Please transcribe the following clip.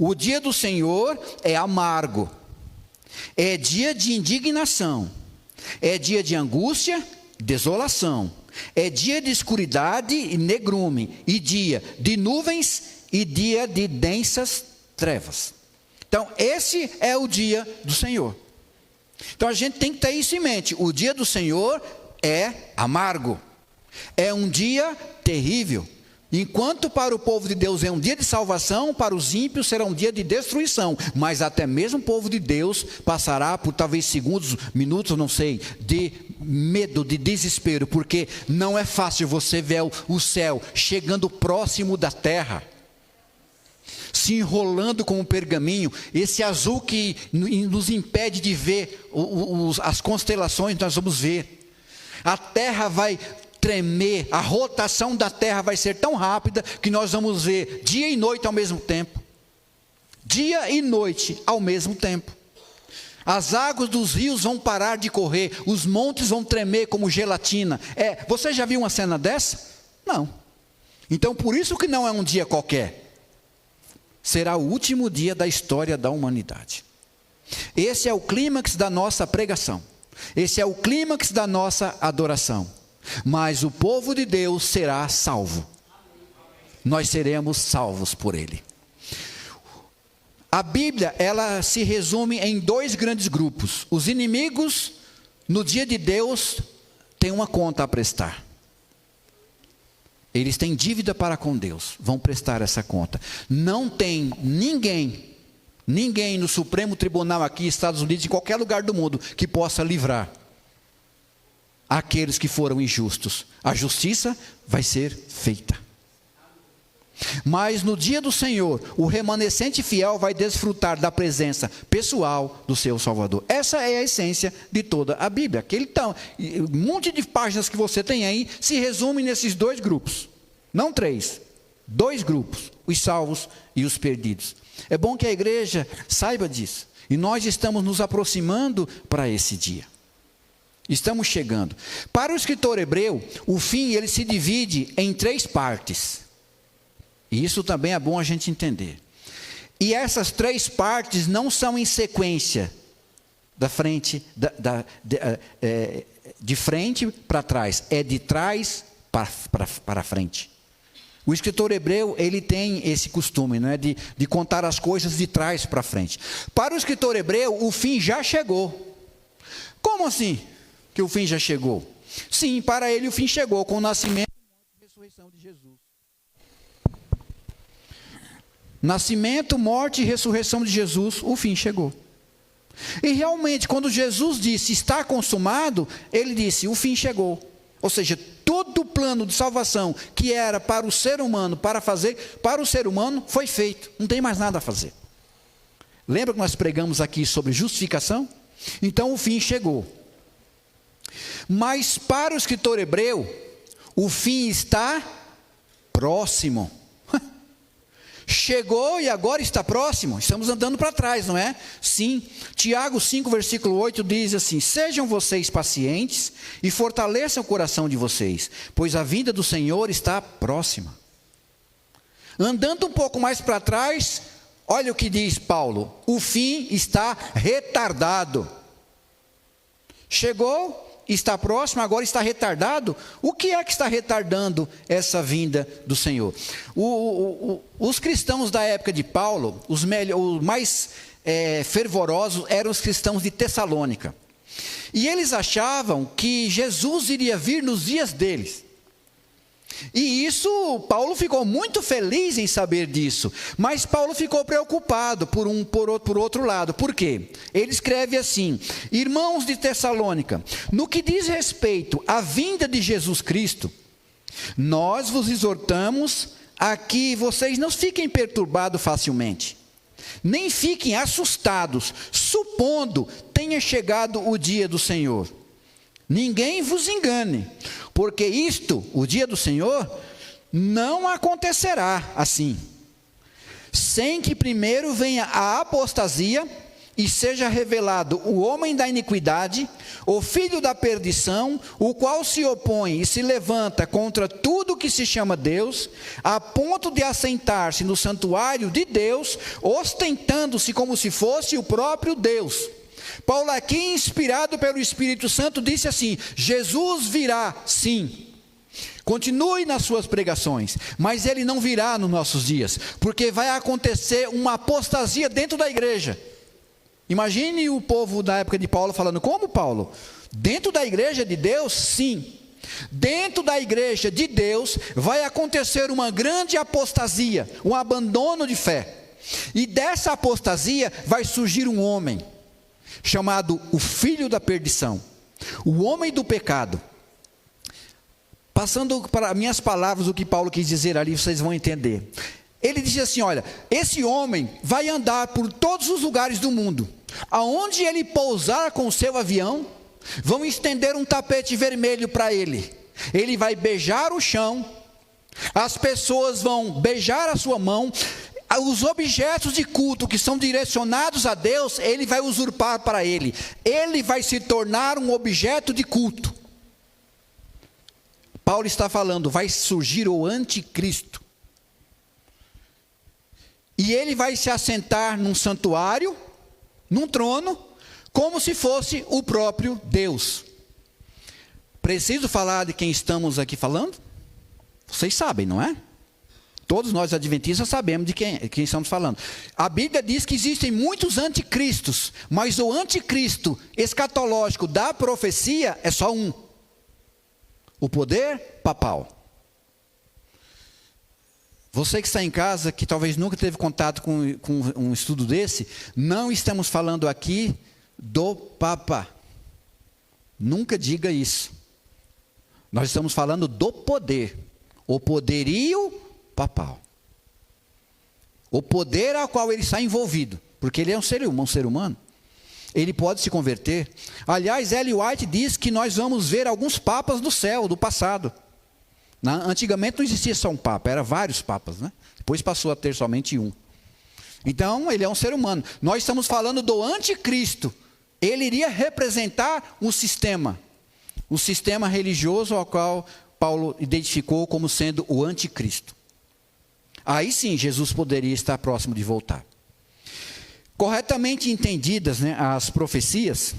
O dia do Senhor é amargo, é dia de indignação, é dia de angústia, desolação, é dia de escuridade e negrume, e dia de nuvens e dia de densas trevas. Então, esse é o dia do Senhor. Então, a gente tem que ter isso em mente. O dia do Senhor é amargo, é um dia terrível. Enquanto para o povo de Deus é um dia de salvação, para os ímpios será um dia de destruição. Mas até mesmo o povo de Deus passará por talvez segundos, minutos, não sei, de medo, de desespero, porque não é fácil você ver o céu chegando próximo da terra, se enrolando como um pergaminho, esse azul que nos impede de ver as constelações, nós vamos ver. A terra vai tremer, a rotação da terra vai ser tão rápida que nós vamos ver dia e noite ao mesmo tempo. Dia e noite ao mesmo tempo. As águas dos rios vão parar de correr, os montes vão tremer como gelatina. Você já viu uma cena dessa? Não. Então, por isso que não é um dia qualquer. Será o último dia da história da humanidade. Esse é o clímax da nossa pregação. Esse é o clímax da nossa adoração. Mas o povo de Deus será salvo. Nós seremos salvos por Ele. A Bíblia, ela se resume em dois grandes grupos. Os inimigos, no dia de Deus, têm uma conta a prestar. Eles têm dívida para com Deus, vão prestar essa conta. Não tem ninguém no Supremo Tribunal aqui, Estados Unidos, em qualquer lugar do mundo, que possa livrar aqueles que foram injustos. A justiça vai ser feita. Mas no dia do Senhor, o remanescente fiel vai desfrutar da presença pessoal do seu Salvador. Essa é a essência de toda a Bíblia. Um monte de páginas que você tem aí se resume nesses dois grupos. Não três, dois grupos, os salvos e os perdidos. É bom que a igreja saiba disso. E nós estamos nos aproximando para esse dia. Estamos chegando. Para o escritor hebreu, o fim ele se divide em três partes. E isso também é bom a gente entender. E essas três partes não são em sequência, de frente para trás, é de trás para frente. O escritor hebreu, ele tem esse costume, não é, de contar as coisas de trás para frente. Para o escritor hebreu, o fim já chegou. Como assim que o fim já chegou? Sim, para ele o fim chegou com o nascimento e ressurreição de Jesus. Nascimento, morte e ressurreição de Jesus, o fim chegou. E realmente, quando Jesus disse, está consumado, ele disse, o fim chegou. Ou seja, todo o plano de salvação que era para o ser humano, para o ser humano, foi feito. Não tem mais nada a fazer. Lembra que nós pregamos aqui sobre justificação? Então, o fim chegou. Mas para o escritor hebreu, o fim está próximo. Chegou e agora está próximo. Estamos andando para trás, não é? Sim. Tiago 5, versículo 8 diz assim: sejam vocês pacientes e fortaleçam o coração de vocês, pois a vinda do Senhor está próxima. Andando um pouco mais para trás, olha o que diz Paulo: o fim está retardado. Chegou, está próximo, agora está retardado. O que é que está retardando essa vinda do Senhor? Os cristãos da época de Paulo, os mais fervorosos, eram os cristãos de Tessalônica. E eles achavam que Jesus iria vir nos dias deles. E isso, Paulo ficou muito feliz em saber disso. Mas Paulo ficou preocupado por outro lado. Por quê? Ele escreve assim: irmãos de Tessalônica, no que diz respeito à vinda de Jesus Cristo, nós vos exortamos a que vocês não fiquem perturbados facilmente, nem fiquem assustados, supondo tenha chegado o dia do Senhor. Ninguém vos engane, porque isto, o dia do Senhor, não acontecerá assim, sem que primeiro venha a apostasia e seja revelado o homem da iniquidade, o filho da perdição, o qual se opõe e se levanta contra tudo que se chama Deus, a ponto de assentar-se no santuário de Deus, ostentando-se como se fosse o próprio Deus. Paulo aqui, inspirado pelo Espírito Santo, disse assim: Jesus virá, sim. Continue nas suas pregações, mas ele não virá nos nossos dias, porque vai acontecer uma apostasia dentro da igreja. Imagine o povo da época de Paulo falando: como, Paulo? Dentro da igreja de Deus? Sim. Dentro da igreja de Deus vai acontecer uma grande apostasia, um abandono de fé. E dessa apostasia vai surgir um homem, chamado o filho da perdição, o homem do pecado. Passando para minhas palavras, o que Paulo quis dizer ali, vocês vão entender. Ele diz assim: olha, esse homem vai andar por todos os lugares do mundo. Aonde ele pousar com o seu avião, vão estender um tapete vermelho para ele. Ele vai beijar o chão, as pessoas vão beijar a sua mão. Os objetos de culto que são direcionados a Deus, ele vai usurpar para ele. Ele vai se tornar um objeto de culto. Paulo está falando, vai surgir o anticristo. E ele vai se assentar num santuário, num trono, como se fosse o próprio Deus. Preciso falar de quem estamos aqui falando? Vocês sabem, não é? Todos nós adventistas sabemos de quem estamos falando. A Bíblia diz que existem muitos anticristos, mas o anticristo escatológico da profecia é só um: o poder papal. Você que está em casa, que talvez nunca teve contato com um estudo desse, não estamos falando aqui do Papa. Nunca diga isso. Nós estamos falando do poder, o poderio papal. O poder ao qual ele está envolvido, porque ele é um ser humano. Ele pode se converter. Aliás, Ellen White diz que nós vamos ver alguns papas do céu, do passado. Antigamente não existia só um papa, eram vários papas, né? Depois passou a ter somente um. Então, ele é um ser humano. Nós estamos falando do anticristo. Ele iria representar um sistema religioso ao qual Paulo identificou como sendo o anticristo. Aí sim, Jesus poderia estar próximo de voltar. Corretamente entendidas, né, as profecias,